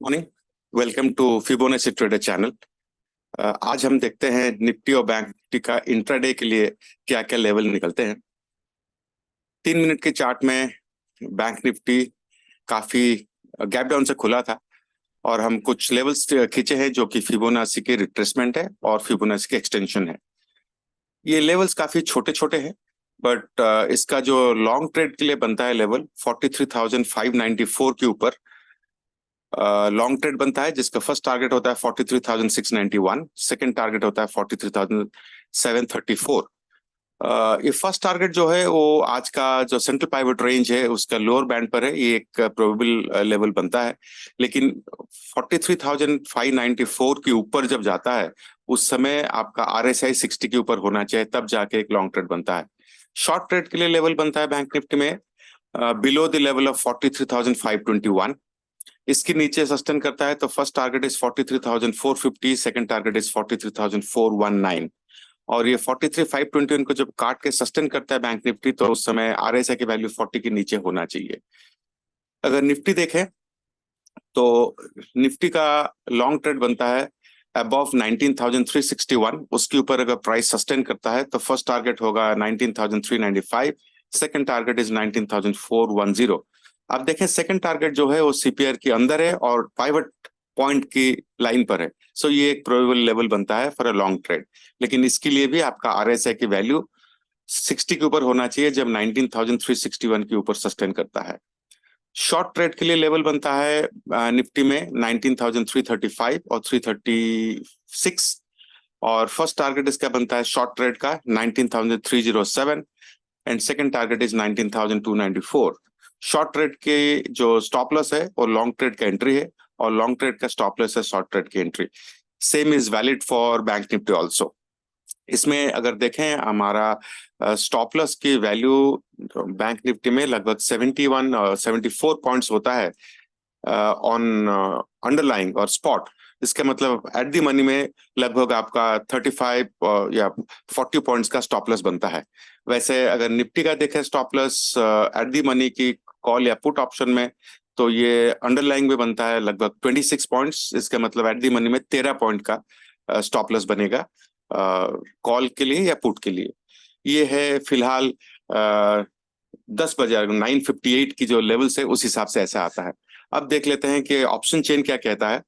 Morning. Welcome to Fibonacci trader channel. आज हम देखते हैं निफ्टी और बैंक निफ्टी का इंट्राडे के लिए क्या क्या लेवल निकलते हैं। 3 मिनट के चार्ट में बैंक निफ्टी काफी गैप डाउन से खुला था और हम कुछ लेवल्स खींचे हैं जो कि फिबोनाची के रिट्रेसमेंट है और फिबोनाची के एक्सटेंशन है। ये लेवल्स काफी छोटे छोटे हैं, बट इसका जो लॉन्ग ट्रेड के लिए बनता है लेवल 43,594 के ऊपर लॉन्ग ट्रेड बनता है, जिसका फर्स्ट टारगेट होता है 43,691, सेकंड टारगेट होता है 43,734। ये फर्स्ट टारगेट जो है वो आज का जो सेंट्रल पाइवट रेंज है उसका लोअर बैंड पर है। ये एक प्रोबेबल लेवल बनता है, लेकिन 43,594 के ऊपर जब जाता है उस समय आपका RSI 60 के ऊपर होना चाहिए, तब जाके एक लॉन्ग ट्रेड बनता है। शॉर्ट ट्रेड के लिए लेवल बनता है बैंक निफ्टी में बिलो द लेवल ऑफ 43,521। इसके नीचे सस्टेन करता है तो first target is 43,450, second target is 43,419 और ये 43,521 को जब काट के सस्टेन करता है बैंक निफ्टी तो उस समय RSI की वैल्यू 40 के नीचे होना चाहिए। अगर निफ्टी देखें तो निफ्टी का लॉन्ग ट्रेड बनता है अबव 19,361। उसके ऊपर अगर प्राइस सस्टेन करता है तो फर्स्ट टारगेट होगा 19,395, सेकंड टारगेट इज 19,410। आप देखें सेकंड टारगेट जो है वो CPR के अंदर है और पाइवट पॉइंट की लाइन पर है। सो ये एक प्रोबेबल लेवल बनता है फॉर अ लॉन्ग ट्रेड, लेकिन इसके लिए भी आपका RSI की वैल्यू 60 के ऊपर होना चाहिए जब 19,361 के ऊपर सस्टेन करता है। शॉर्ट ट्रेड के लिए लेवल बनता है निफ्टी में 19,335 और 336 और फर्स्ट टारगेट इसका बनता है शॉर्ट ट्रेड का 19,307 and second target is 19,294। Short trade के जो स्टॉप लॉस है वो लॉन्ग ट्रेड का एंट्री है और लॉन्ग ट्रेड का स्टॉप लॉस है शॉर्ट ट्रेड की entry. Same is valid for bank Nifty also. इसमें अगर देखें हमारा स्टॉप लॉस की वैल्यू बैंक निफ्टी में लगभग 71 और 74 पॉइंट्स होता है ऑन अंडरलाइंग और स्पॉट। इसका मतलब एट दी मनी में लगभग आपका 35 या 40 पॉइंट्स का स्टॉप लॉस बनता है। वैसे अगर निफ्टी का देखें stop loss at the money की कॉल या पुट ऑप्शन में तो ये अंडरलाइंग में बनता है लगभग 26 पॉइंट्स। इसका मतलब एट दी मनी में 13 पॉइंट का स्टॉप लॉस बनेगा कॉल के लिए या पुट के लिए। ये है फिलहाल 10 बजे 9:58 की जो लेवल्स है उस हिसाब से ऐसा आता है। अब देख लेते हैं कि ऑप्शन चेन क्या कहता है।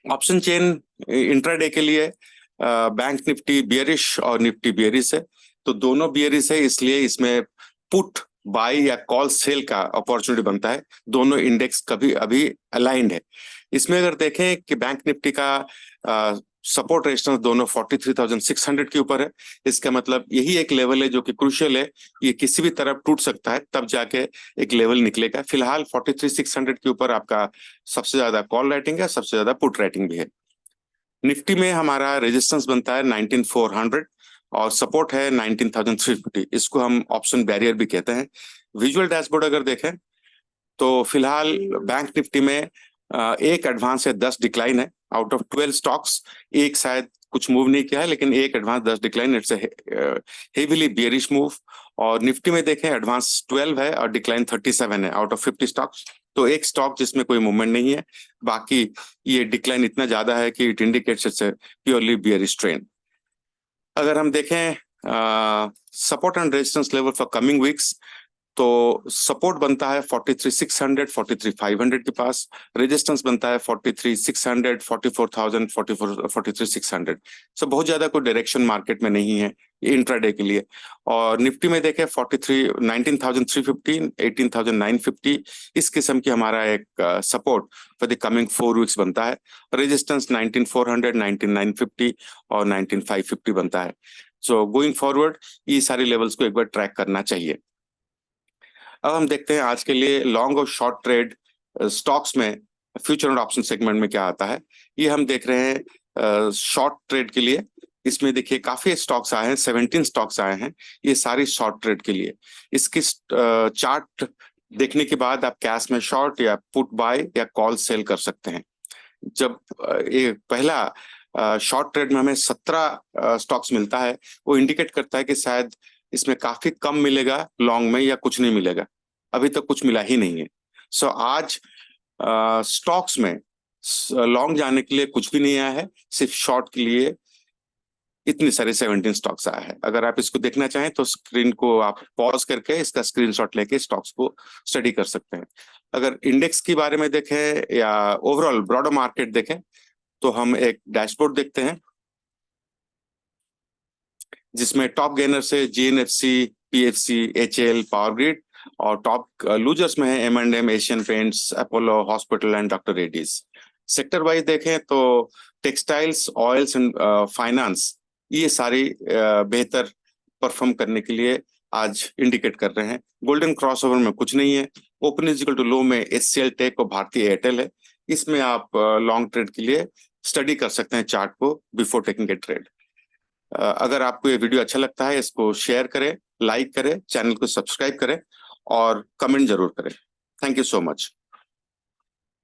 ऑप्शन चेन इंट्राडे के लिए बैंक निफ्टी बियरिश और निफ्टी बियरिश है, तो दोनों बियरिश है, इसलिए इसमें पुट बाय या कॉल सेल का अपॉर्चुनिटी बनता है। दोनों इंडेक्स कभी अभी अलाइंड है। इसमें अगर देखें कि बैंक निफ्टी का सपोर्ट रेजिस्टेंस दोनों 43,600 के ऊपर है। इसका मतलब यही एक लेवल है जो कि क्रूशियल है, ये किसी भी तरफ टूट सकता है तब जाके एक लेवल निकलेगा। फिलहाल 43,600 के ऊपर आपका सबसे ज्यादा कॉल राइटिंग है, सबसे ज्यादा पुट राइटिंग भी है। निफ्टी में हमारा रेजिस्टेंस बनता है 19,400 और सपोर्ट है 19,350। इसको हम ऑप्शन बैरियर भी कहते हैं। विजुअल डैशबोर्ड अगर देखें तो फिलहाल बैंक निफ्टी में एक एडवांस है 10 डिक्लाइन है आउट ऑफ 12 स्टॉक्स। एक शायद कुछ मूव नहीं किया है, लेकिन एक advance 10 decline, it's heavily bearish move. और निफ्टी में देखें एडवांस 12 है और डिक्लाइन 37 है आउट ऑफ 50 स्टॉक्स। तो एक स्टॉक जिसमें कोई मूवमेंट नहीं है, बाकी ये डिक्लाइन इतना ज्यादा है कि it indicates it's purely bearish trend. अगर हम देखें support and resistance level for coming weeks तो सपोर्ट बनता है 43,600 43,500 के पास, रेजिस्टेंस बनता है 43,600 44,000 43,600। सो बहुत ज्यादा कोई डायरेक्शन मार्केट में नहीं है इंट्राडे के लिए। और निफ्टी में देखें 19,350 18,950 इस किस्म की हमारा एक support for the coming 4 weeks बनता है। रेजिस्टेंस 19,400 19,950 और 19,550 बनता है। सो गोइंग फॉरवर्ड ये सारी लेवल्स को एक बार ट्रैक करना चाहिए। अब हम देखते हैं आज के लिए लॉन्ग और शॉर्ट ट्रेड स्टॉक्स में फ्यूचर एंड ऑप्शन सेगमेंट में क्या आता है। ये हम देख रहे हैं शॉर्ट ट्रेड के लिए। इसमें देखिए काफी स्टॉक्स आए हैं, 17 स्टॉक्स आए हैं, ये सारी शॉर्ट ट्रेड के लिए। इसकी चार्ट देखने के बाद आप कैश में शॉर्ट या पुट बाय या कॉल सेल कर सकते हैं। जब ये पहला शॉर्ट ट्रेड में हमें 17 स्टॉक्स मिलता है, वो इंडिकेट करता है कि शायद इसमें काफी कम मिलेगा लॉन्ग में या कुछ नहीं मिलेगा। अभी तक कुछ मिला ही नहीं है। सो आज स्टॉक्स में लॉन्ग जाने के लिए कुछ भी नहीं आया है, सिर्फ शॉर्ट के लिए इतने सारे 17 स्टॉक्स आया है। अगर आप इसको देखना चाहें तो स्क्रीन को आप पॉज करके इसका स्क्रीनशॉट लेके स्टॉक्स को स्टडी कर सकते हैं। अगर इंडेक्स के बारे में देखें या ओवरऑल ब्रॉडर मार्केट देखें तो हम एक डैशबोर्ड देखते हैं जिसमें टॉप गेनर से GNFC, PHC, HL, Power Grid, और टॉप लूजर्स में है M&M, Asian Paints, Apollo Hospital and Doctor Reddy's. Sector wise देखें तो टेक्सटाइल्स, ऑयल्स एंड फाइनेंस ये सारी बेहतर परफॉर्म करने के लिए आज इंडिकेट कर रहे हैं। गोल्डन क्रॉसओवर में कुछ नहीं है। ओपन इक्वल टू लो में एचसीएल टेक और भारतीय एयरटेल है। इसमें आप लॉन्ग ट्रेड के लिए स्टडी कर सकते हैं चार्ट को बिफोर टेकिंग ए ट्रेड। अगर आपको ये वीडियो अच्छा लगता है इसको शेयर करें, लाइक करें, चैनल को सब्सक्राइब करें और कमेंट जरूर करें। Thank you so much.